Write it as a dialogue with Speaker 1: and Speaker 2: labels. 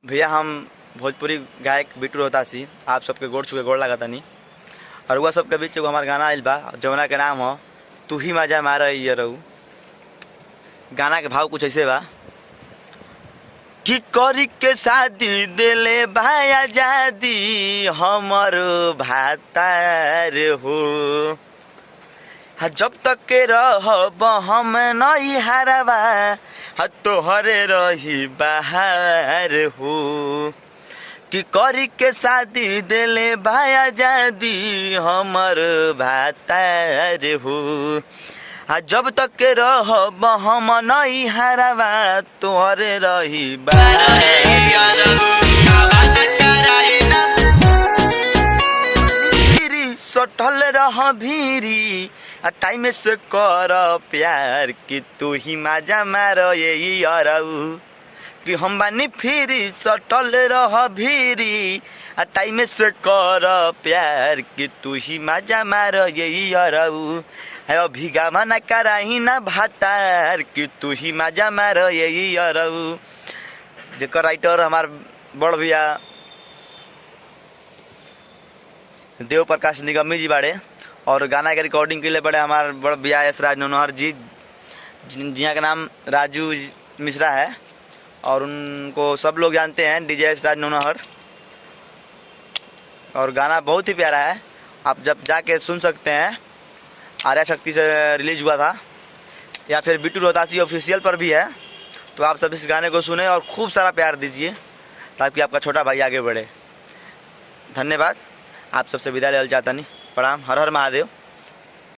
Speaker 1: भैया हम भोजपुरी गायक बिट्टू रोहतासी आप सबके गोड़ छुके गोड़ लागतानी। और वह सबके बीच एगो हमार गाना आइल बा जौना के नाम हो तू ही मजा मार रहू। गाना के भाव कुछ ऐसे बा कि करी के शादी दिले भाई आजादी हमर भातार हो। जब तक के रहब हम नहीं हारवा तोहरे रही बाहर हो। कि करी के शादी दिले भाई आजादी हमर भातार हो। जब तक के रहब हम नहीं हारवा तोहरे रही बाहर सटल रह भीरी टाइम से कर प्यार कि तू ही मजा मार यही अरऊ। कि हम बानी फिरी सटल रह भीरी टाइम से कर प्यार कि तू ही मजा मार यही अरऊ। अभी गामा न कराही ना भातार कि तू ही मजा मार यही अरऊ। जेकर राइटर हमार बड़ भैया देव प्रकाश निगमी जी बाड़े और गाना के रिकॉर्डिंग के लिए बड़े हमारे बड़ भैया एस राज नौनहर जी जिहाँ का नाम राजू मिश्रा है और उनको सब लोग जानते हैं डीजे एस राज नौनहर। और गाना बहुत ही प्यारा है, आप जब जाके सुन सकते हैं। आर्या शक्ति से रिलीज हुआ था या फिर बिट्टू रोहतासी ऑफिशियल पर भी है। तो आप सब इस गाने को सुने और खूब सारा प्यार दीजिए ताकि आपका छोटा भाई आगे बढ़े। धन्यवाद। आप सबसे विदा लेना चाहता नहीं। प्रणाम। हर हर महादेव।